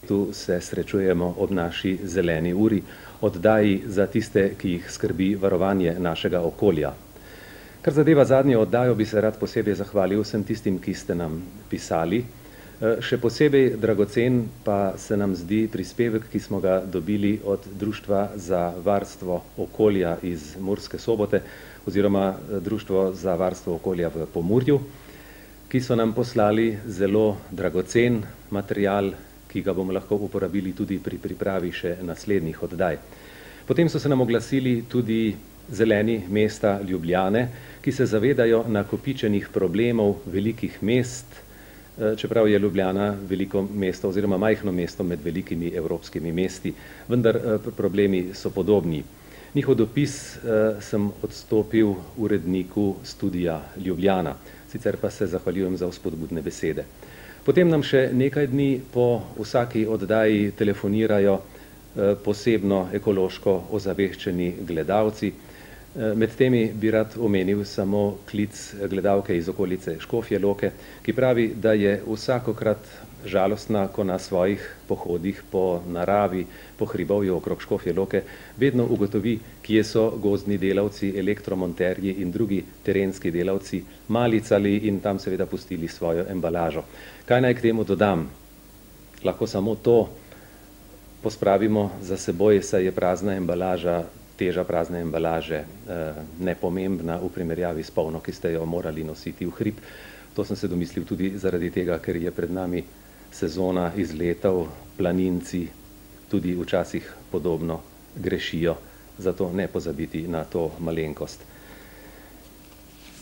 Tu se srečujemo ob naši zeleni uri, oddaji za tiste, ki jih skrbi varovanje našega okolja. Kar zadeva zadnjo oddajo, bi se rad posebej zahvalil vsem tistim, ki ste nam pisali. Še posebej dragocen pa se nam zdi prispevek, ki smo ga dobili od Društva za varstvo okolja iz Murske Sobote oziroma Društvo za varstvo okolja v Pomurju, ki so nam poslali zelo dragocen material, ki ga bomo lahko uporabili tudi pri pripravi še naslednjih oddaj. Potem so se nam oglasili tudi zeleni mesta Ljubljane, ki se zavedajo nakopičenih problemov velikih mest, čeprav je Ljubljana veliko mesto oziroma majhno mesto med velikimi evropskimi mesti, vendar problemi so podobni. Njihov dopis sem odstopil uredniku Studia Ljubljana, sicer pa se zahvaljujem za vzpodbudne besede. Potem nam še nekaj dni po vsaki oddaji telefonirajo posebno ekološko ozaveščeni gledalci. Med temi bi rad omenil samo klic gledalke iz okolice Škofje Loke, ki pravi, da je vsakokrat žalostna, ko na svojih pohodih po naravi, po hribovju okrog Škofje Loke, vedno ugotovi, kje so gozdni delavci, elektromonterji in drugi terenski delavci malicali in tam seveda pustili svojo embalažo. Kaj naj k temu dodam? Lahko samo to pospravimo za seboj, saj je prazna embalaža, teža prazne embalaže nepomembna v primerjavi s polno, ki ste jo morali nositi v hrib. To sem se domislil tudi zaradi tega, ker je pred nami sezona izletov, planinci tudi včasih podobno grešijo, zato ne pozabiti na to malenkost.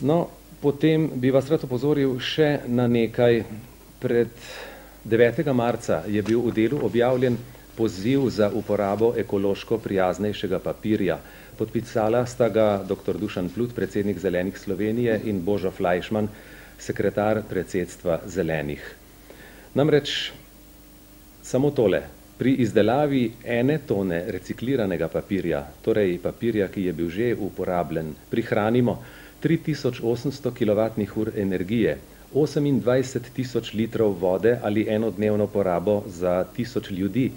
No, potem bi vas rad opozoril še na nekaj. Pred 9. marca je bil v Delu objavljen poziv za uporabo ekološko prijaznejšega papirja. Podpisala sta ga dr. Dušan Plut, predsednik Zelenih Slovenije, in Božo Flajšman, sekretar predsedstva Zelenih. Namreč samo tole, pri izdelavi 1 tone recikliranega papirja, torej papirja, ki je bil že uporabljen, prihranimo 3800 kWh energije, 28.000 litrov vode ali enodnevno porabo za 1000 ljudi,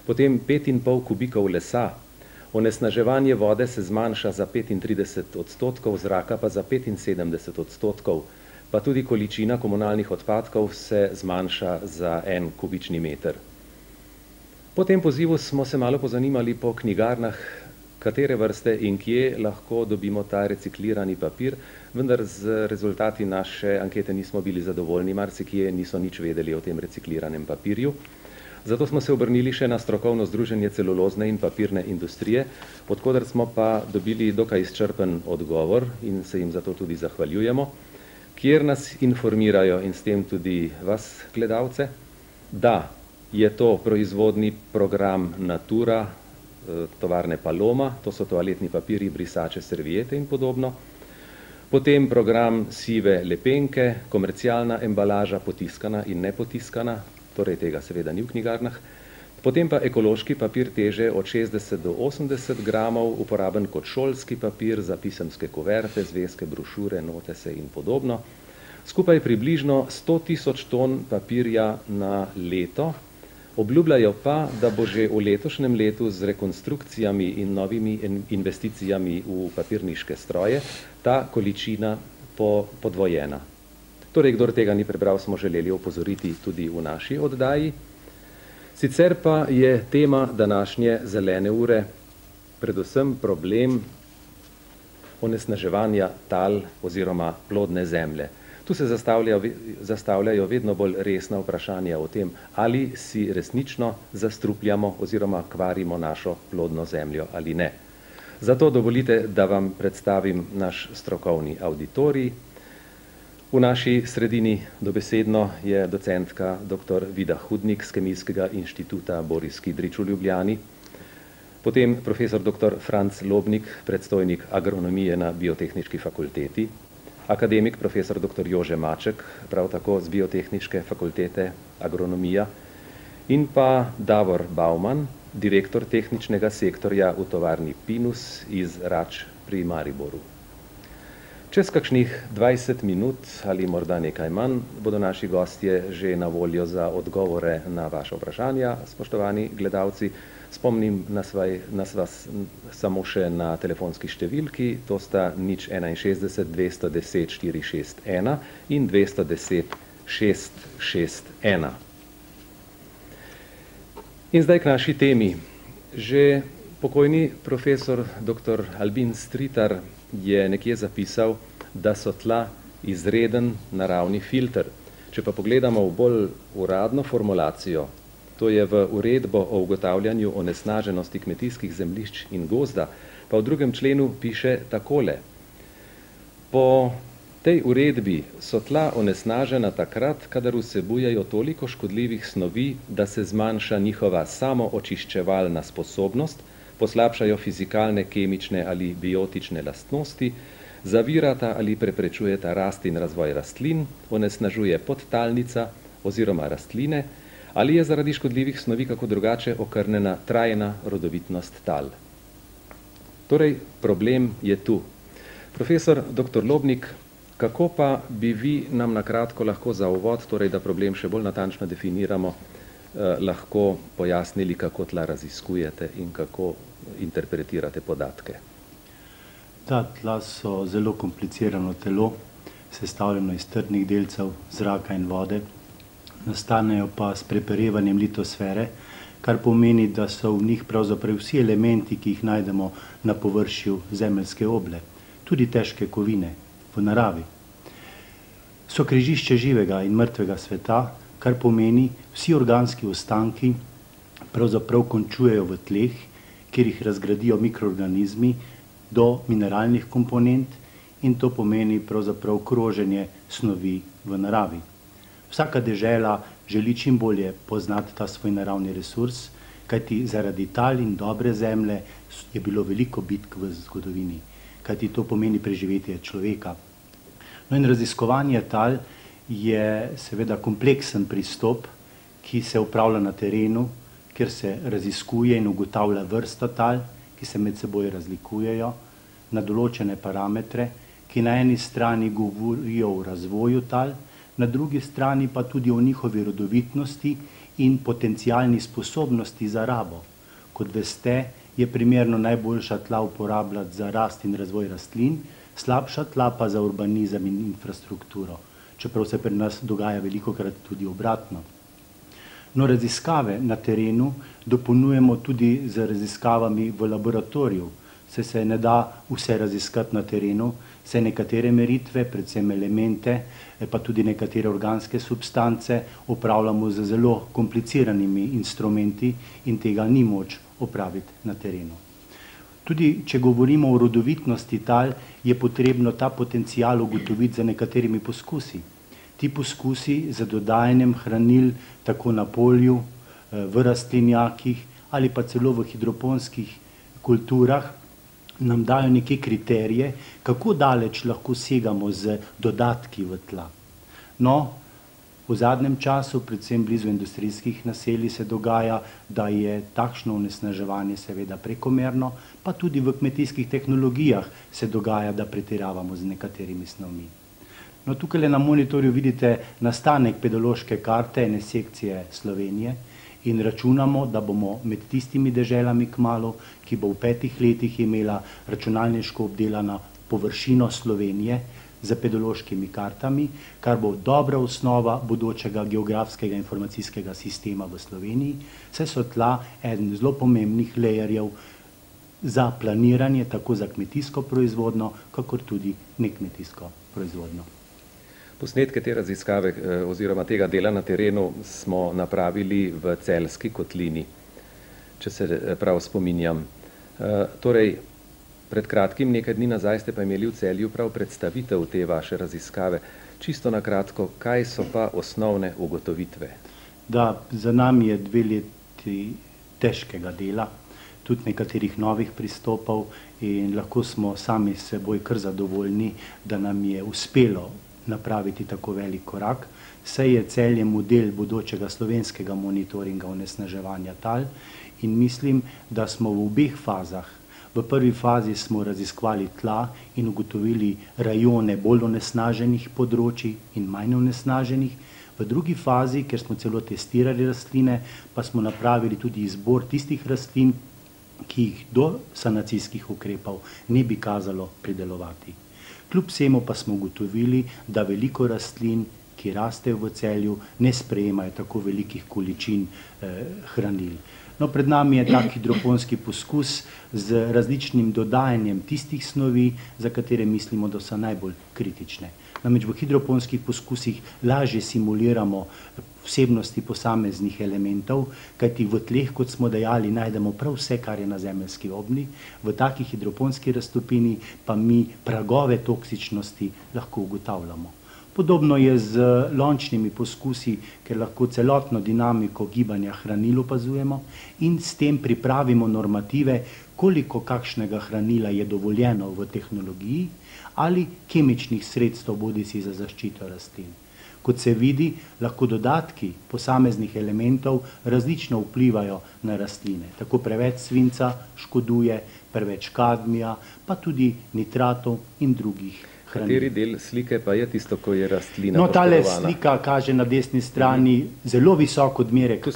potem 5,5 kubikov lesa, onesnaževanje vode se zmanjša za 35%, zraka pa za 75%, pa tudi količina komunalnih odpadkov se zmanjša za 1 kubični meter. Po tem pozivu smo se malo pozanimali po knjigarnah, katere vrste in kje lahko dobimo ta reciklirani papir, vendar z rezultati naše ankete nismo bili zadovoljni, marsikje niso nič vedeli o tem recikliranem papirju. Zato smo se obrnili še na strokovno združenje celulozne in papirne industrije, od koder smo pa dobili dokaj izčrpen odgovor in se jim zato tudi zahvaljujemo, kjer nas informirajo in s tem tudi vas, gledalce, da je to proizvodni program Natura, tovarne Paloma, to so toaletni papiri, brisače, serviete in podobno, potem program sive lepenke, komercialna embalaža, potiskana in nepotiskana, torej tega seveda ni v knjigarnah, potem pa ekološki papir teže od 60 do 80 gramov, uporaben kot šolski papir za pisemske kuverte, zvezke, brošure, notese in podobno. Skupaj približno 100.000 ton papirja na leto, obljubljajo pa, da bo že v letošnjem letu z rekonstrukcijami in novimi investicijami v papirniške stroje ta količina podvojena. Torej, kdor tega ni prebral, smo želeli opozoriti tudi v naši oddaji. Sicer pa je tema današnje zelene ure predvsem problem onesnaževanja tal oziroma plodne zemlje. Tu se zastavljajo vedno bolj resna vprašanja o tem, ali si resnično zastrupljamo oziroma kvarimo našo plodno zemljo ali ne. Zato dovolite, da vam predstavim naš strokovni avditorij. V naši sredini dobesedno je docentka dr. Vida Hudnik z Kemijskega inštituta Boris Kidrič v Ljubljani, potem profesor dr. Franc Lobnik, predstojnik agronomije na Biotehniški fakulteti, akademik profesor dr. Jože Maček, prav tako z Biotehniške fakultete agronomija, in pa Davor Bauman, direktor tehničnega sektorja v tovarni Pinus iz Rač pri Mariboru. Čez kakšnih 20 minut ali morda nekaj manj bodo naši gostje že na voljo za odgovore na vaše vprašanja, spoštovani gledalci. Spomnim nas vas samo še na telefonski številki, to sta 061 210 461 in 210 661. In zdaj k naši temi. Že pokojni profesor dr. Albin Stritar je nekje zapisal, da so tla izreden naravni filter. Če pa pogledamo v bolj uradno formulacijo, to je v uredbo o ugotavljanju onesnaženosti kmetijskih zemljišč in gozda, pa v 2. členu piše takole. Po tej uredbi so tla onesnažena takrat, kadar vsebujejo toliko škodljivih snovi, da se zmanjša njihova samoočiščevalna sposobnost, poslabšajo fizikalne, kemične ali biotične lastnosti, zavirata ali preprečujeta rast in razvoj rastlin, onesnažuje podtalnica oziroma rastline ali je zaradi škodljivih snovi kako drugače okrnjena trajna rodovitnost tal. Torej, problem je tu. Profesor dr. Lobnik, kako pa bi vi nam na kratko lahko za uvod, torej da problem še bolj natančno definiramo, lahko pojasnili, kako tla raziskujete in kako interpretirate podatke? Ta tla so zelo komplicirano telo, sestavljeno iz trdnih delcev zraka in vode, nastanejo pa s preperevanjem litosfere, kar pomeni, da so v njih pravzaprav vsi elementi, ki jih najdemo na površju zemeljske oble, tudi težke kovine v naravi. So križišče živega in mrtvega sveta, kar pomeni, vsi organski ostanki pravzaprav končujejo v tleh, kjer jih razgradijo mikroorganizmi do mineralnih komponent in to pomeni pravzaprav kroženje snovi v naravi. Vsaka dežela želi čim bolje poznati ta svoj naravni resurs, kajti zaradi tal in dobre zemlje je bilo veliko bitk v zgodovini, kajti to pomeni preživetje človeka. No in raziskovanje tal je seveda kompleksen pristop, ki se upravlja na terenu, kjer se raziskuje in ugotavlja vrsta tal, ki se med seboj razlikujejo na določene parametre, ki na eni strani govorijo o razvoju tal, na drugi strani pa tudi o njihovi rodovitnosti in potencialni sposobnosti za rabo. Kot veste, je primerno najboljša tla uporabljati za rast in razvoj rastlin, slabša tla pa za urbanizem in infrastrukturo, čeprav se pri nas dogaja velikokrat tudi obratno. No, raziskave na terenu dopolnjujemo tudi z raziskavami v laboratoriju, saj se ne da vse raziskati na terenu, saj nekatere meritve, predvsem elemente, pa tudi nekatere organske substance opravljamo z zelo kompliciranimi instrumenti in tega ni moč opraviti na terenu. Tudi, če govorimo o rodovitnosti tal, je potrebno ta potencial ugotoviti z nekaterimi poskusi. Ti poskusi z dodajanjem hranil tako na polju, v rastlinjakih ali pa celo v hidroponskih kulturah nam dajo neke kriterije, kako daleč lahko segamo z dodatki v tla. No, v zadnjem času, predvsem blizu industrijskih naselij, se dogaja, da je takšno onesnaževanje seveda prekomerno, pa tudi v kmetijskih tehnologijah se dogaja, da pretiravamo z nekaterimi snovmi. No, tukaj na monitorju vidite nastanek pedološke karte ene sekcije Slovenije in računamo, da bomo med tistimi deželami kmalu, ki bo v 5 letih imela računalniško obdelano površino Slovenije z pedološkimi kartami, kar bo dobra osnova bodočega geografskega informacijskega sistema v Sloveniji, saj so tla eden zelo pomembnih layerjev za planiranje tako za kmetijsko proizvodnjo, kakor tudi nekmetijsko proizvodnjo. Posnetke te raziskave oziroma tega dela na terenu smo napravili v Celjski kotlini, če se prav spominjam. Torej, pred kratkim, nekaj dni nazaj ste pa imeli v Celju prav predstavitev te vaše raziskave. Čisto na kratko, kaj so pa osnovne ugotovitve? Da, za nami je 2 leti težkega dela, tudi nekaterih novih pristopov in lahko smo sami s seboj kar zadovoljni, da nam je uspelo napraviti tako velik korak, saj je Celje model bodočega slovenskega monitoringa onesnaževanja tal in mislim, da smo v obeh fazah, V prvi fazi smo raziskovali tla in ugotovili rajone bolj onesnaženih področij in manj onesnaženih. V drugi fazi, ker smo celo testirali rastline, pa smo napravili tudi izbor tistih rastlin, ki jih do sanacijskih ukrepov ne bi kazalo pridelovati. Kljub vsemu pa smo ugotovili, da veliko rastlin, ki rastejo v Celju, ne sprejemajo tako velikih količin hranil. No, pred nami je tak hidroponski poskus z različnim dodajanjem tistih snovi, za katere mislimo, da so najbolj kritične. Namreč v hidroponskih poskusih lažje simuliramo vsebnosti posameznih elementov, kajti v tleh, kot smo dejali, najdemo prav vse, kar je na zemeljski obli, v taki hidroponski raztopini pa mi pragove toksičnosti lahko ugotavljamo. Podobno je z lončnimi poskusi, ker lahko celotno dinamiko gibanja hranil opazujemo in s tem pripravimo normative, koliko kakšnega hranila je dovoljeno v tehnologiji ali kemičnih sredstev bodisi za zaščito rastlin. Kot se vidi, lahko dodatki posameznih elementov različno vplivajo na rastline. Tako preveč svinca škoduje, preveč kadmija, pa tudi nitratov in drugih hranil. Kateri del slike pa je tisto, ko je rastlina poškodovana? Tale slika kaže na desni strani zelo visok odmerek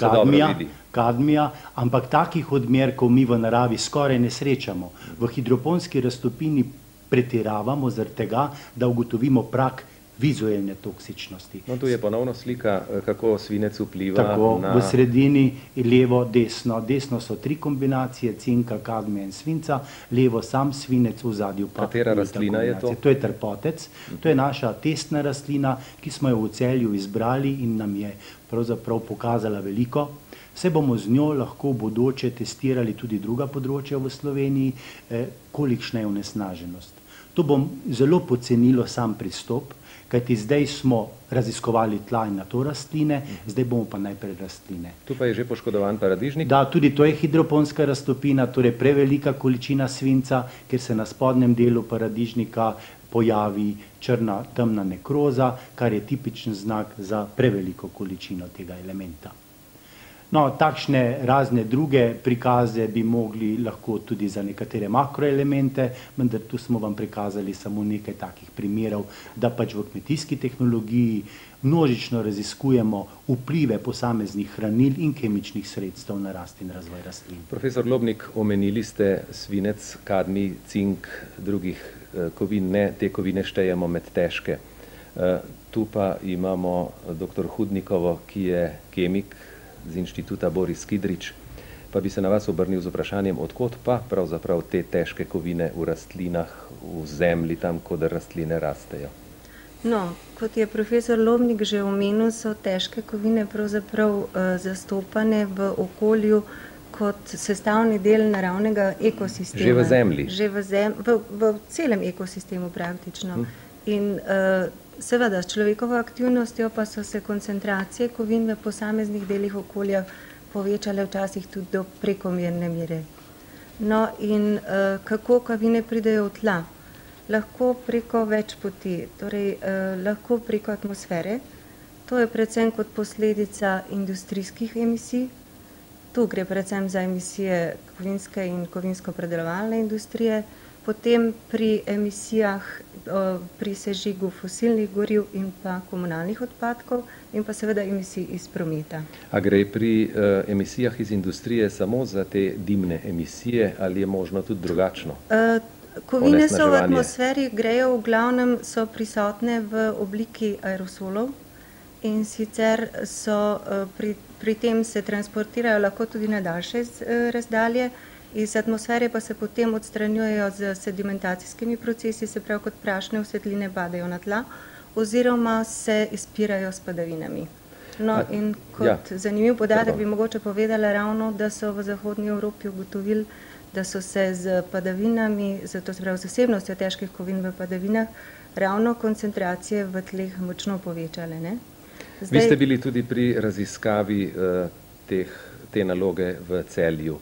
kadmija, ampak takih odmerkov mi v naravi skoraj ne srečamo. V hidroponski raztopini pretiravamo zaradi tega, da ugotovimo prag vizualne toksičnosti. No, tu je ponovno slika, kako svinec vpliva tako, na... v sredini levo, desno. Desno so 3 kombinacije cinka, kadmija in svinca, levo sam svinec, v zadju pa... Katera rastlina je to? To je trpotec. To je naša testna rastlina, ki smo jo v Celju izbrali in nam je pravzaprav pokazala veliko. Se bomo z njo lahko v bodoče testirali tudi druga področja v Sloveniji, kolikšna je onesnaženost. To bom zelo pocenilo sam pristop, kajti zdaj smo raziskovali tla in nato rastline, zdaj bomo pa najprej rastline. Tu pa je že poškodovan paradižnik? Da, tudi to je hidroponska raztopina, torej prevelika količina svinca, ker se na spodnjem delu paradižnika pojavi črna temna nekroza, kar je tipičen znak za preveliko količino tega elementa. No, takšne razne druge prikaze bi mogli lahko tudi za nekatere makroelemente, vendar tu smo vam prikazali samo nekaj takih primerov, da pač v kmetijski tehnologiji množično raziskujemo vplive posameznih hranil in kemičnih sredstev na rast in razvoj rastlin. Profesor Lobnik, omenili ste svinec, kadmij, cink, drugih kovin, ne, te kovine štejemo med težke. Tu pa imamo dr. Hudnikovo, ki je kemik z inštituta Boris Kidrič, pa bi se na vas obrnil z vprašanjem, odkot pa pravzaprav te težke kovine v rastlinah, v zemlji, tam, kjer rastline rastejo? No, kot je profesor Lobnik že omenil, so težke kovine pravzaprav zastopane v okolju kot sestavni del naravnega ekosistema. Že v zemlji? Že v celem ekosistemu praktično. In seveda, s človekovo aktivnostjo pa so se koncentracije kovin v posameznih delih okolja povečale včasih tudi do prekomerne mere. No in kako kovine pridejo v tla? Lahko preko več poti, torej lahko preko atmosfere. To je predvsem kot posledica industrijskih emisij. Tu gre predvsem za emisije kovinske in kovinsko-predelovalne industrije, potem pri emisijah, pri sežigu fosilnih goriv in pa komunalnih odpadkov in pa seveda emisij iz prometa. A gre pri emisijah iz industrije samo za te dimne emisije ali je možno tudi drugačno? Kovine so v atmosferi, grejo v glavnem, so prisotne v obliki aerosolov in sicer so pri tem se transportirajo lahko tudi na daljše razdalje. Iz atmosfere pa se potem odstranjujejo z sedimentacijskimi procesi, se pravi kot prašne usvetline padajo na tla oziroma se izpirajo s padavinami. No in kot zanimiv podatek bi mogoče povedala ravno, da so v zahodni Evropi ugotovili, da so se z padavinami, to se pravi z vsebnostjo težkih kovin v padavinah, ravno koncentracije v tleh močno povečale. Vi ste bili tudi pri raziskavi te te naloge v Celju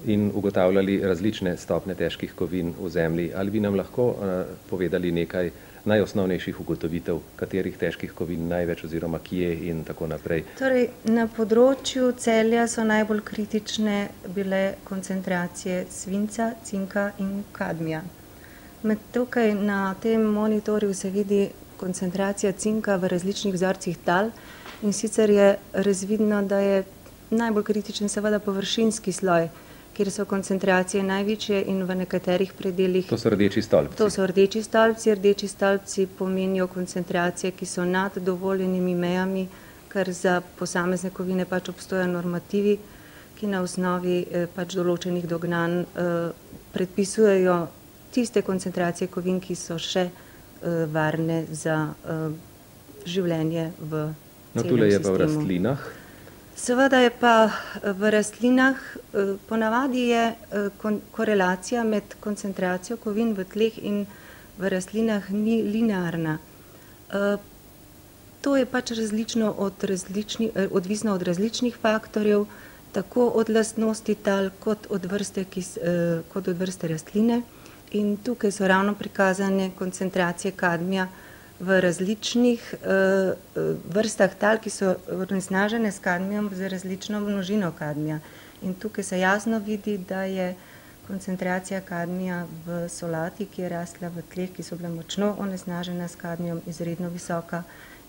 in ugotavljali različne stopnje težkih kovin v zemlji. Ali bi nam lahko povedali nekaj najosnovnejših ugotovitev, katerih težkih kovin največ oziroma kje in tako naprej? Torej, na področju Celja so najbolj kritične bile koncentracije svinca, cinka in kadmija. Tukaj na tem monitorju se vidi koncentracija cinka v različnih vzorcih tal in sicer je razvidno, da je najbolj kritičen seveda površinski sloj, kjer so koncentracije največje in v nekaterih predelih. To so rdeči stolpci. To so rdeči stolpci. Rdeči stolpci pomenijo koncentracije, ki so nad dovoljenimi mejami, ker za posamezne kovine pač obstojajo normativi, ki na osnovi pač določenih dognanj predpisujejo tiste koncentracije kovin, ki so še varne za življenje v celem sistemu. No, tule je pa v rastlinah. Seveda je pa v rastlinah, ponavadi je korelacija med koncentracijo kovin v tleh in v rastlinah ni linearna. To je pač odvisno od različnih faktorjev, tako od lastnosti tal kot od vrste rastline. In tukaj so ravno prikazane koncentracije kadmija v različnih vrstah tal, ki so onesnažene s kadmijem z različno množino kadmija. In tukaj se jasno vidi, da je koncentracija kadmija v solati, ki je rasla v tleh, ki so bile močno onesnažene s kadmijem, izredno visoka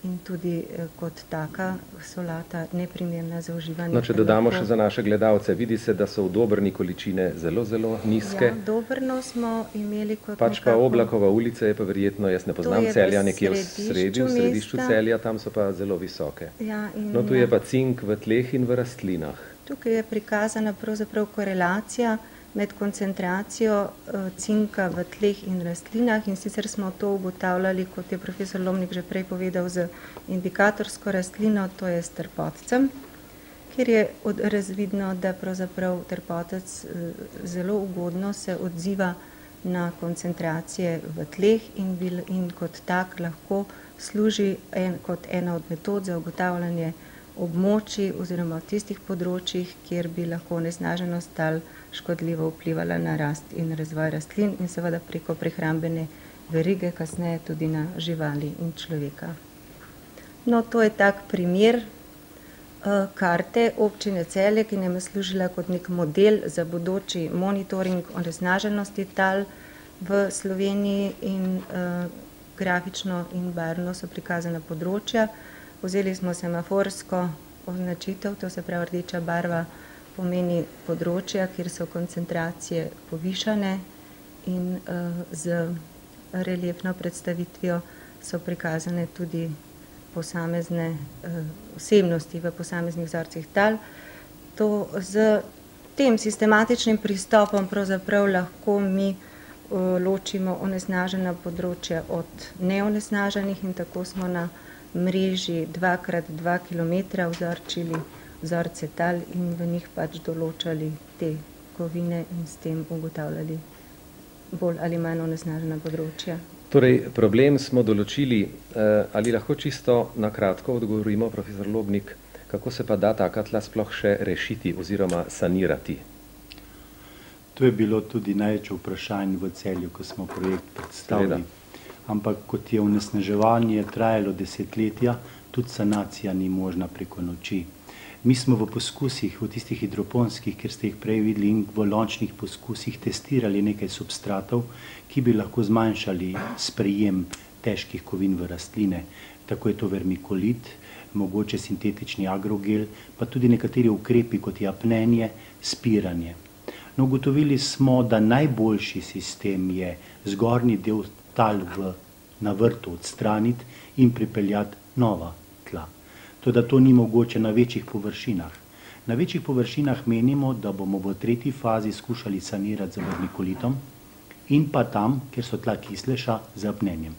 in tudi kot taka solata neprimerna za uživanje. No, če dodamo še za naše gledalce, vidi se, da so v Dobrni količine zelo, zelo nizke. Ja, Dobrno smo imeli kot pač pa Oblakova ulica je pa verjetno, jaz ne poznam Celja, nekje v središču Celja, tam so pa zelo visoke. Ja, no, tu je pa cink v tleh in v rastlinah. Tukaj je prikazana pravzaprav korelacija med koncentracijo cinka v tleh in rastlinah in sicer smo to ugotavljali, kot je profesor Lomnik že prej povedal, z indikatorsko rastlino, to je s trpotcem, kjer je razvidno, da pravzaprav trpotec zelo ugodno se odziva na koncentracije v tleh in kot tak lahko služi kot ena od metod za ugotavljanje območij oziroma v tistih področjih, kjer bi lahko onesnaženost tal škodljivo vplivala na rast in razvoj rastlin in seveda preko prehrambene verige, kasneje tudi na živali in človeka. No, to je tak primer karte občine Celje, ki nam je služila kot nek model za bodoči monitoring onesnaženosti tal v Sloveniji in grafično in barvno so prikazana področja. Vzeli smo semaforsko označitev, to se pravi rdeča barva pomeni področja, kjer so koncentracije povišane in z reliefno predstavitvijo so prikazane tudi posamezne vsebnosti v posameznih vzorcih tal. To z tem sistematičnim pristopom pravzaprav lahko mi ločimo onesnažena področja od neonesnaženih in tako smo na mreži 2x2 kilometra vzorčili vzorce tal in v njih pač določali te kovine in s tem ugotavljali bolj ali manj onesnažena področja. Torej, problem smo določili, ali lahko čisto na kratko odgovorimo, profesor Lobnik, kako se pa da taka tla sploh še rešiti oziroma sanirati? To je bilo tudi največ vprašanj v Celju, ko smo projekt predstavili. Ampak kot je onesnaževanje trajalo desetletja, tudi sanacija ni možna preko noči. Mi smo v poskusih, v tistih hidroponskih, kjer ste jih prej videli, in v lončnih poskusih testirali nekaj substratov, ki bi lahko zmanjšali sprejem težkih kovin v rastline. Tako je to vermikolit, mogoče sintetični agrogel, pa tudi nekateri ukrepi, kot je apnenje, spiranje. No, ugotovili smo, da najboljši sistem je zgornji del tal na vrtu odstraniti in pripeljati nova tla. Toda to ni mogoče na večjih površinah. Na večjih površinah menimo, da bomo v tretji fazi skušali sanirati z vermikolitom in pa tam, kjer so tla kisleša, z apnenjem.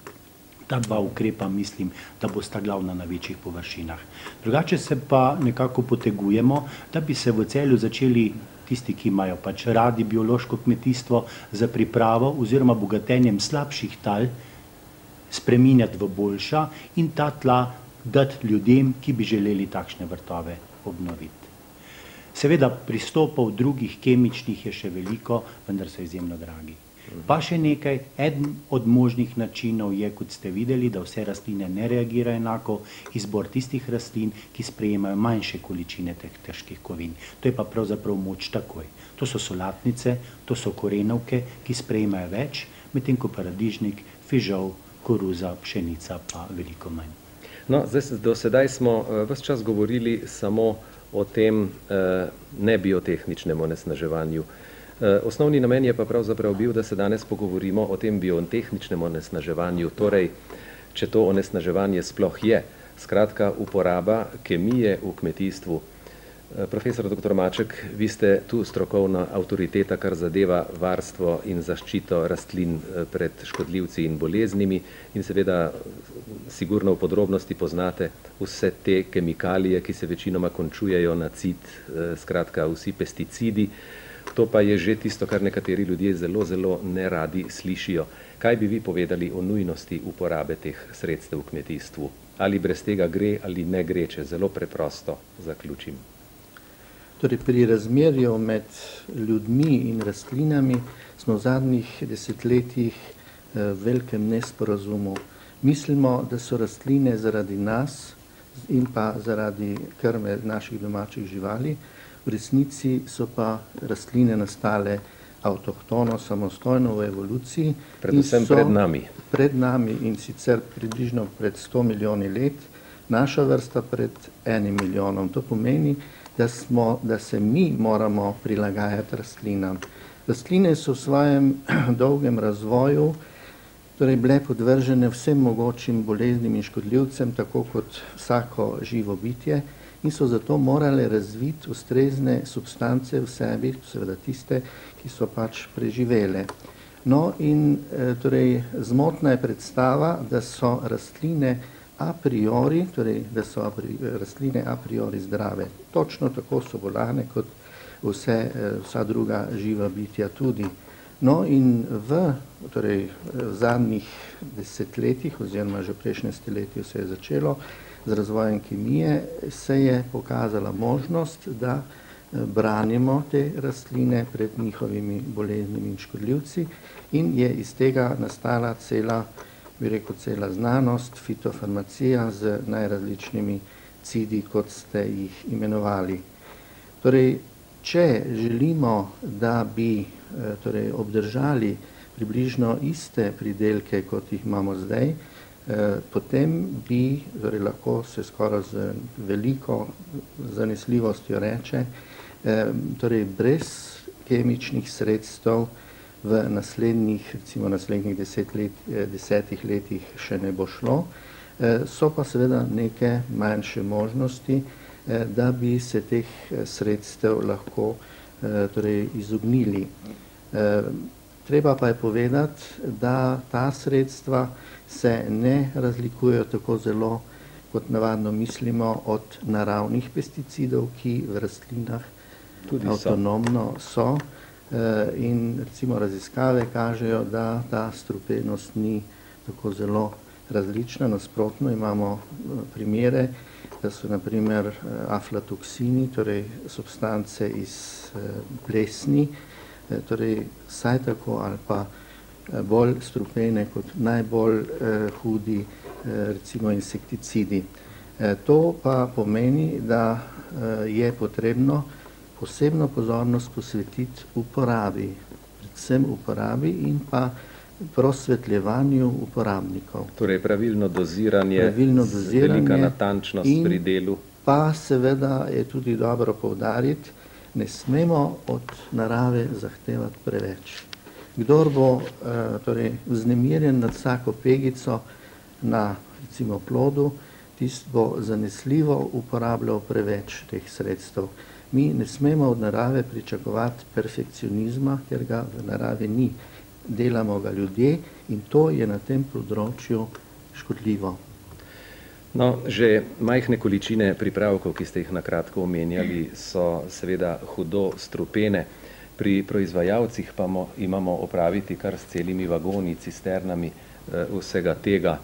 Ta dva ukrepa mislim, da bosta glavna na večjih površinah. Drugače se pa nekako potegujemo, da bi se v Celju začeli tisti, ki imajo pač radi biološko kmetijstvo, za pripravo oziroma bogatenjem slabših tal spreminjati v boljša in ta tla dati ljudem, ki bi želeli takšne vrtove obnoviti. Seveda pristopov drugih kemičnih je še veliko, vendar so izjemno dragi. Pa še nekaj, eden od možnih načinov je, kot ste videli, da vse rastline ne reagirajo enako, izbor tistih rastlin, ki sprejemajo manjše količine teh težkih kovin. To je pa pravzaprav moč takoj. To so solatnice, to so korenovke, ki sprejemajo več, medtem ko paradižnik, fižol, koruza, pšenica pa veliko manj. No, do sedaj smo ves čas govorili samo o tem nebiotehničnem onesnaževanju. Osnovni namen je pa pravzaprav bil, da se danes pogovorimo o tem biotehničnem onesnaževanju, torej, če to onesnaževanje sploh je, skratka uporaba kemije v kmetijstvu. Profesor dr. Maček, vi ste tu strokovna avtoriteta, kar zadeva varstvo in zaščito rastlin pred škodljivci in boleznimi in seveda sigurno v podrobnosti poznate vse te kemikalije, ki se večinoma končujejo na cid, skratka vsi pesticidi. To pa je že tisto, kar nekateri ljudje zelo neradi slišijo. Kaj bi vi povedali o nujnosti uporabe teh sredstev v kmetijstvu? Ali brez tega gre ali ne gre, če zelo preprosto zaključim? Torej, pri razmerju med ljudmi in rastlinami smo v zadnjih desetletjih v velikem nesporazumu. Mislimo, da so rastline zaradi nas in pa zaradi krme naših domačih živali, v resnici so pa rastline nastale avtohtono, samostojno v evoluciji. Predvsem pred nami. Pred nami in sicer približno pred 100 milijoni let, naša vrsta pred 1 milijonom. To pomeni, da se mi moramo prilagajati rastlinam. Rastline so v svojem dolgem razvoju torej bile podvržene vsem mogočim boleznim in škodljivcem, tako kot vsako živo bitje, in so zato morale razviti ustrezne substance v sebi, seveda tiste, ki so pač preživele. No in torej zmotna je predstava, da so rastline a priori, torej da so rastline a priori zdrave. Točno tako so bolane kot vsa druga živa bitja tudi. No in v zadnjih desetletjih, oziroma že v prejšnjem stoletju se je začelo, z razvojem kemije se je pokazala možnost, da branimo te rastline pred njihovimi boleznimi in škodljivci in je iz tega nastala cela znanost, fitofarmacija z najrazličnimi cidi, kot ste jih imenovali. Torej, če želimo, da bi obdržali približno iste pridelke, kot jih imamo zdaj, potem bi lahko se skoraj z veliko zanesljivostjo reče, torej brez kemičnih sredstev v naslednjih 10 letih še ne bo šlo. So pa seveda neke manjše možnosti, da bi se teh sredstev lahko izognili. Treba pa je povedati, da ta sredstva se ne razlikujejo tako zelo, kot navadno mislimo, od naravnih pesticidov, ki v rastlinah tudi avtonomno so. In recimo raziskave kažejo, da ta strupenost ni tako zelo različna. Nasprotno imamo primere, da so na primer aflatoksini, torej substance iz plesni, torej vsaj tako ali pa bolj strupene kot najbolj hudi recimo insekticidi. To pa pomeni, da je potrebno posebno pozornost posvetiti uporabi, predvsem uporabi in pa prosvetljevanju uporabnikov. Torej pravilno doziranje, velika natančnost pri delu. Pa seveda je tudi dobro poudariti, ne smemo od narave zahtevati preveč. Kdor bo vznemirjen nad vsako pegico na recimo plodu, tisti bo zanesljivo uporabljal preveč teh sredstev. Mi ne smemo od narave pričakovati perfekcionizma, ker ga v naravi ni. Delamo ga ljudje in to je na tem področju škodljivo. No, že majhne količine pripravkov, ki ste jih na kratko omenjali, so seveda hudo strupene. Pri proizvajalcih pa imamo opraviti kar s celimi vagoni, cisternami vsega tega.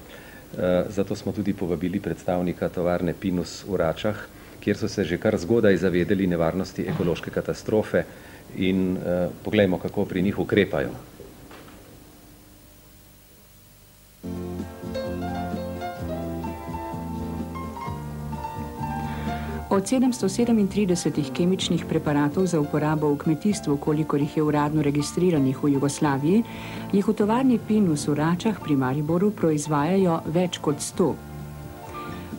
Zato smo tudi povabili predstavnika tovarne Pinus v Račah, kjer so se že kar zgodaj zavedali nevarnosti ekološke katastrofe in poglejmo, kako pri njih ukrepajo. Od 737 kemičnih preparatov za uporabo v kmetijstvu, kolikor jih je uradno registriranih v Jugoslaviji, jih v tovarni Pinus v Račah pri Mariboru proizvajajo več kot 100.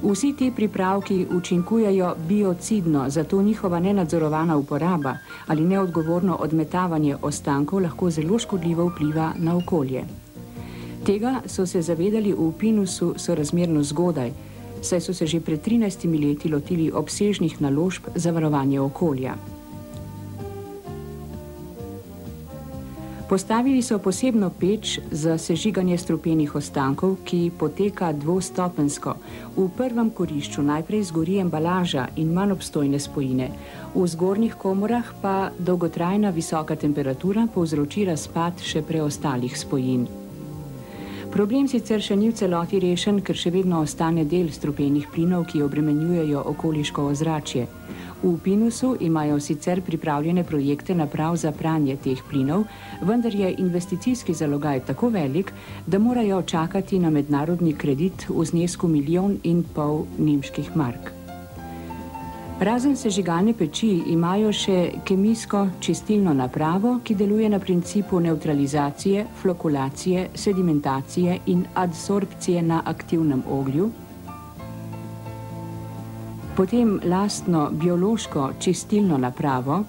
Vsi ti pripravki učinkujejo biocidno, zato njihova nenadzorovana uporaba ali neodgovorno odmetavanje ostankov lahko zelo škodljivo vpliva na okolje. Tega so se zavedali v Pinusu sorazmerno zgodaj, saj so se že pred 13 leti lotili obsežnih naložb za varovanje okolja. Postavili so posebno peč za sežiganje strupenih ostankov, ki poteka dvostopenjsko. V prvem kurišču najprej zgori embalaža in manj obstojne spojine, v zgornjih komorah pa dolgotrajna visoka temperatura povzroči razpad še preostalih spojin. Problem sicer še ni v celoti rešen, ker še vedno ostane del strupenih plinov, ki obremenjujejo okoliško ozračje. V Pinusu imajo sicer pripravljene projekte naprav za pranje teh plinov, vendar je investicijski zalogaj tako velik, da morajo čakati na mednarodni kredit v znesku 1,5 milijona nemških mark. Razen sežigalne peči imajo še kemijsko čistilno napravo, ki deluje na principu nevtralizacije, flokulacije, sedimentacije in adsorpcije na aktivnem oglju. Potem lastno biološko čistilno napravo,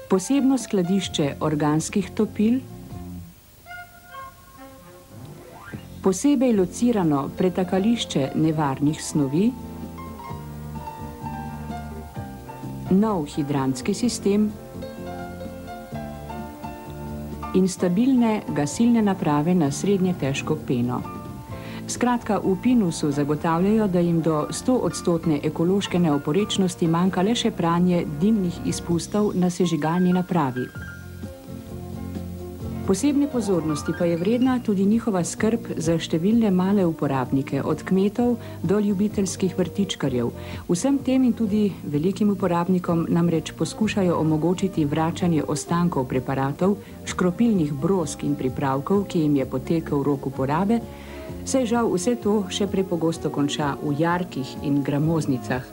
posebno skladišče organskih topil, posebej locirano pretakališče nevarnih snovi, nov hidrantski sistem in stabilne gasilne naprave na srednje težko peno. Skratka, v Pinusu zagotavljajo, da jim do 100% ekološke neoporečnosti manjka le še pranje dimnih izpustov na sežigalni napravi. Posebne pozornosti pa je vredna tudi njihova skrb za številne male uporabnike, od kmetov do ljubiteljskih vrtičkarjev. Vsem tem in tudi velikim uporabnikom namreč poskušajo omogočiti vračanje ostankov preparatov, škropilnih brosk in pripravkov, ki jim je potekel rok uporabe, saj žal vse to še prepogosto konča v jarkih in gramoznicah.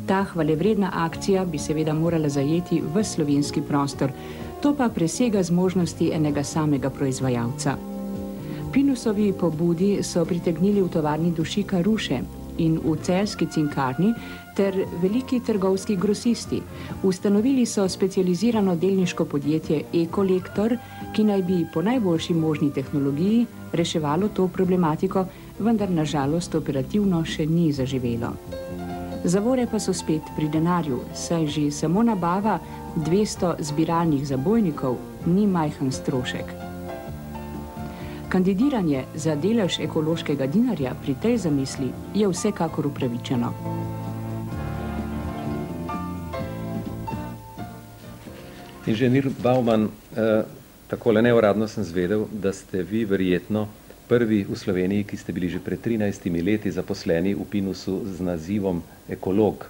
Ta hvalevredna akcija bi seveda morala zajeti ves slovenski prostor, to pa presega zmožnosti enega samega proizvajalca. Pinusovi pobudi so pritegnili v tovarni Dušika Ruše in v celjski cinkarni ter veliki trgovski grosisti. Ustanovili so specializirano delniško podjetje Ekolektor, ki naj bi po najboljši možni tehnologiji reševalo to problematiko, vendar na žalost operativno še ni zaživelo. Zavore pa so spet pri denarju, saj že samo nabava 200 zbiralnih zabojnikov ni majhen strošek. Kandidiranje za delež ekološkega dinarja pri tej zamisli je vsekakor upravičeno. Inženir Bauman, takole neuradno sem zvedel, da ste vi verjetno prvi v Sloveniji, ki ste bili že pred 13 leti zaposleni v Pinusu z nazivom ekolog.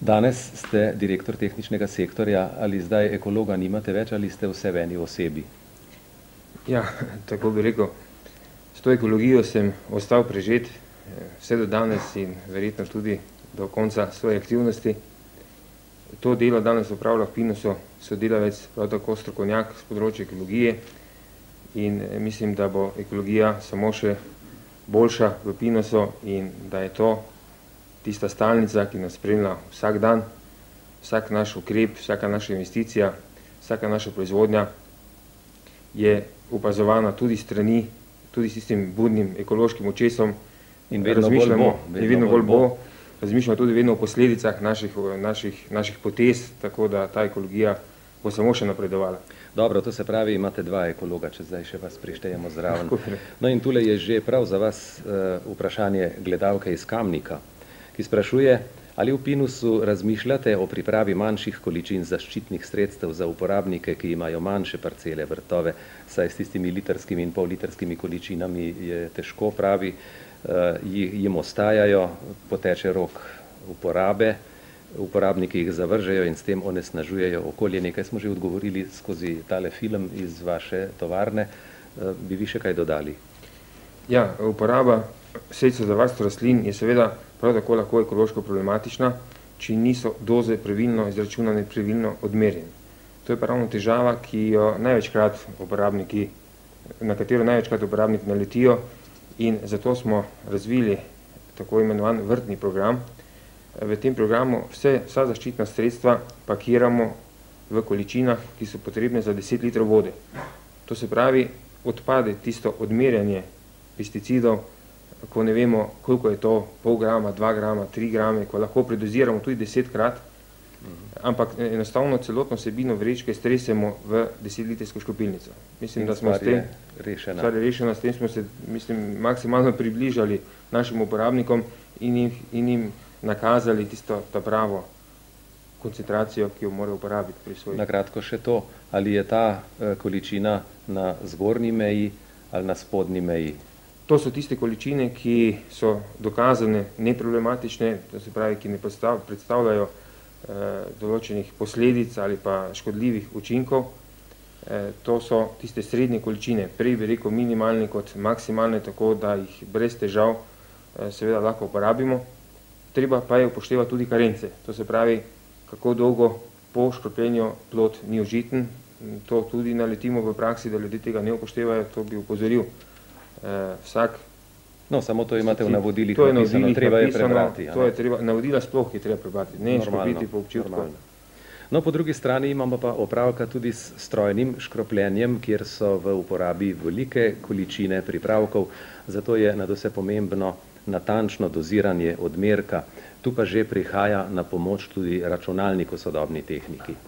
Danes ste direktor tehničnega sektorja, ali zdaj ekologa nimate več ali ste vse v eni osebi? Ja, tako bi rekel. S to ekologijo sem ostal prežet vse do danes in verjetno tudi do konca svoje aktivnosti. To delo danes opravlja v Pinusu sodelavec, prav tako strokovnjak z področja ekologije in mislim, da bo ekologija samo še boljša v Pinusu in da je to tista stalnica, ki nas spremlja vsak dan, vsak naš ukrep, vsaka naša investicija, vsaka naša proizvodnja je opazovana tudi strani, tudi s tistim budnim ekološkim očesom. In vedno bolj bo. Razmišljamo tudi vedno o posledicah naših potez, tako da ta ekologija bo samo še napredovala. Dobro, to se pravi, imate dva ekologa, če zdaj še vas prištejemo zraven. No in tule je že prav za vas vprašanje gledalke iz Kamnika, ki sprašuje, ali v Pinusu razmišljate o pripravi manjših količin zaščitnih sredstev za uporabnike, ki imajo manjše parcele, vrtove, saj s tistimi litrskimi in polliterskimi količinami je težko, pravi. jim ostajajo, poteče rok uporabe, uporabniki jih zavržejo in s tem onesnažujejo okolje. Nekaj smo že odgovorili skozi tale film iz vaše tovarne. Bi vi še kaj dodali? Ja, uporaba sredstev za varstvo rastlin je seveda prav tako lahko ekološko problematična, če niso doze pravilno izračunane, pravilno odmerjene. To je pa ravno težava, na katero največkrat uporabniki naletijo, in zato smo razvili tako imenovan vrtni program. V tem programu vsa zaščitna sredstva pakiramo v količinah, ki so potrebne za 10 litrov vode. To se pravi, odpade tisto odmerjanje pesticidov, ko ne vemo, koliko je to, pol grama, 2 grama, 3 grame, ko lahko predoziramo tudi 10-krat, ampak enostavno celotno vsebino vrečke stresemo v 10-litrsko škropilnico. Mislim, da smo s tem rešena, s tem smo se, mislim, maksimalno približali našim uporabnikom in jim nakazali ta pravo koncentracijo, ki jo morajo uporabiti pri svoji. Na kratko še to, ali je ta količina na zgornji meji ali na spodnji meji? To so tiste količine, ki so dokazane neproblematične, to se pravi, ki ne predstavljajo določenih posledic ali pa škodljivih učinkov. To so tiste srednje količine, prej bi rekel minimalne kot maksimalne, tako da jih brez težav seveda lahko uporabimo. Treba pa je upoštevati tudi karence, to se pravi, kako dolgo po škropljenju plod ni užiten. To tudi naletimo v praksi, da ljudje tega ne upoštevajo, to bi upozoril vsak. No, samo to imate v navodilih napisano, treba je prebrati. Navodila sploh je treba prebrati, ne škropiti po občutku. No, po drugi strani imamo pa opravka tudi s strojnim škropljenjem, kjer so v uporabi velike količine pripravkov, zato je nadvse pomembno natančno doziranje odmerka. Tu pa že prihaja na pomoč tudi računalnik v sodobni tehniki.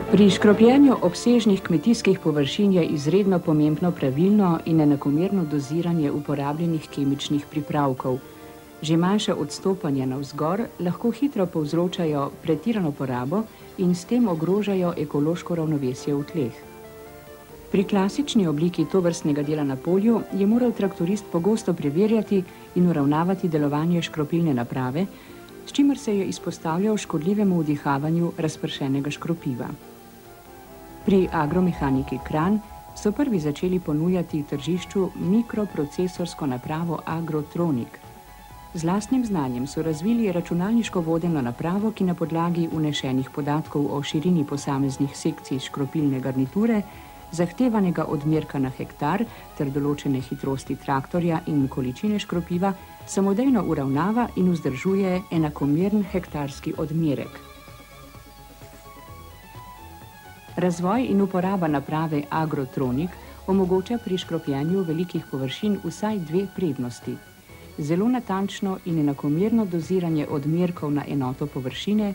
Pri škropljenju obsežnih kmetijskih površin je izredno pomembno pravilno in enakomerno doziranje uporabljenih kemičnih pripravkov. Že manjše odstopanje navzgor lahko hitro povzročajo pretirano porabo in s tem ogrožajo ekološko ravnovesje v tleh. Pri klasični obliki tovrstnega dela na polju je moral traktorist pogosto preverjati in uravnavati delovanje škropilne naprave, s čimer se je izpostavljal škodljivemu vdihavanju razpršenega škropiva. Pri agromehaniki Kranj so prvi začeli ponujati tržišču mikroprocesorsko napravo Agrotronik. Z lastnim znanjem so razvili računalniško vodeno napravo, ki na podlagi vnešenih podatkov o širini posameznih sekcij škropilne garniture, zahtevanega odmerka na hektar ter določene hitrosti traktorja in količine škropiva, samodejno uravnava in vzdržuje enakomeren hektarski odmerek. Razvoj in uporaba naprave Agrotronik omogoča pri škropljenju velikih površin vsaj 2 prednosti. Zelo natančno in enakomerno doziranje odmerkov na enoto površine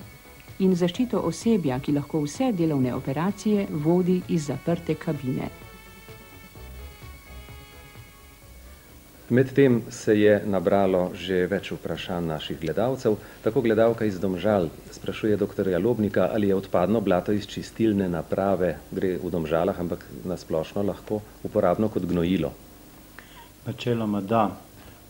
in zaščito osebja, ki lahko vse delovne operacije vodi iz zaprte kabine. Medtem se je nabralo že več vprašanj naših gledalcev. Tako gledalka iz Domžal sprašuje doktorja Lobnika, ali je odpadno blato iz čistilne naprave, gre v Domžalah, ampak nasplošno lahko uporabno kot gnojilo. Načeloma da,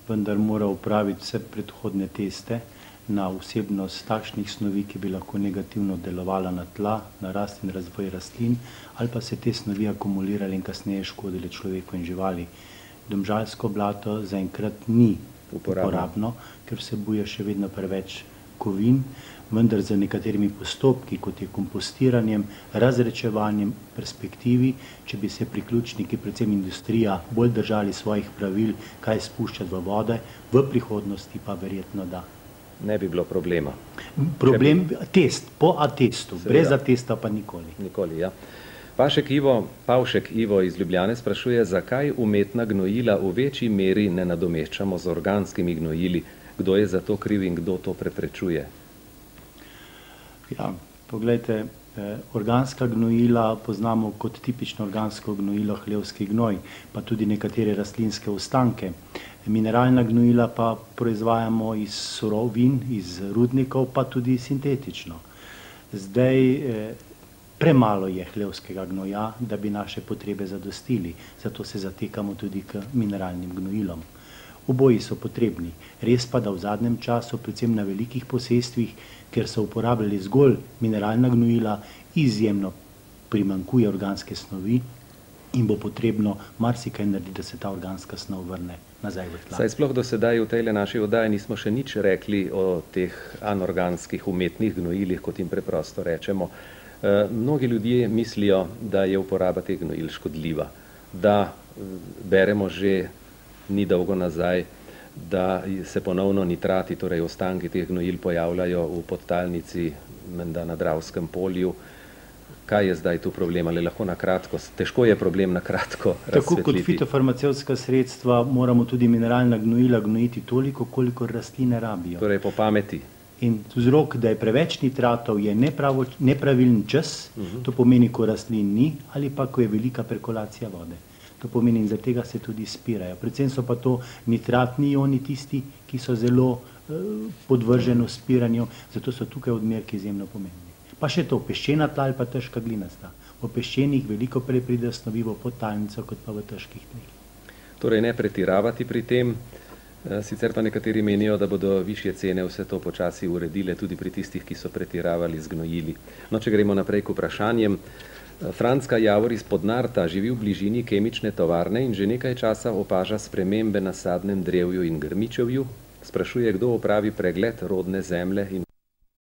vendar mora upraviti vse predhodne teste na vsebnost takšnih snovi, ki bi lahko negativno delovala na tla, na rast in razvoj rastlin, ali pa se te snovi akumulirali in kasneje škodili človeku in živali. Domžalsko blato zaenkrat ni uporabno, ker vsebuje še vedno preveč kovin, vendar z nekaterimi postopki, kot je kompostiranjem, razrečevanjem, perspektivi, če bi se priključniki, predvsem industrija, bolj držali svojih pravil, kaj spuščati v vode, v prihodnosti pa verjetno da. Ne bi bilo problema. Problem, test, po atestu, brez atesta pa nikoli. Nikoli, ja. Pavšek Ivo iz Ljubljane sprašuje, zakaj umetna gnojila v večji meri ne nadomeščamo z organskimi gnojili, kdo je za to kriv in kdo to preprečuje? Ja, poglejte, organska gnojila poznamo kot tipično organsko gnojilo hlevski gnoj, pa tudi nekatere rastlinske ostanke. Mineralna gnojila pa proizvajamo iz surovin, iz rudnikov, pa tudi sintetično. Zdaj, premalo je hlevskega gnoja, da bi naše potrebe zadostili, zato se zatekamo tudi k mineralnim gnojilom. Oboji so potrebni, res pa, da v zadnjem času, predvsem na velikih posestvih, ker so uporabljali zgolj mineralna gnojila, izjemno primanjkuje organske snovi in bo potrebno marsikaj narediti, da se ta organska snov vrne nazaj v tla. Saj sploh do sedaj v tej naši oddaji nismo še nič rekli o teh anorganskih umetnih gnojilih, kot jim preprosto rečemo. Mnogi ljudje mislijo, da je uporaba teh gnojil škodljiva, da beremo že ni dolgo nazaj, da se ponovno nitrati, torej ostanki teh gnojil pojavljajo v podtalnici, menda na Dravskem polju. Kaj je zdaj tu problem? Ali lahko na kratko? Težko je problem na kratko razsvetliti. Tako kot fitofarmacevtska sredstva moramo tudi mineralna gnojila gnojiti toliko, koliko rastline rabijo. Torej po pameti. In vzrok, da je preveč nitratov, je nepravilen čas, to pomeni, ko rastlin ni ali pa ko je velika perkolacija vode. To pomeni, in zaradi tega se tudi spirajo. Predvsem so pa to nitratni ioni tisti, ki so zelo podvrženi spiranju, zato so tukaj odmerki izjemno pomembni. Pa še to, peščena tla ali pa težka glinasta. V peščenih veliko prej pride snovi v podtalnico, kot pa v težkih tleh. Torej ne pretiravati pri tem, sicer pa nekateri menijo, da bodo višje cene vse to počasi uredile tudi pri tistih, ki so pretiravali z gnojili. No, če gremo naprej k vprašanjem. Francka Javor iz Podnarta živi v bližini kemične tovarne in že nekaj časa opaža spremembe na sadnem drevju in grmičevju. Sprašuje, kdo opravi pregled rodne zemlje in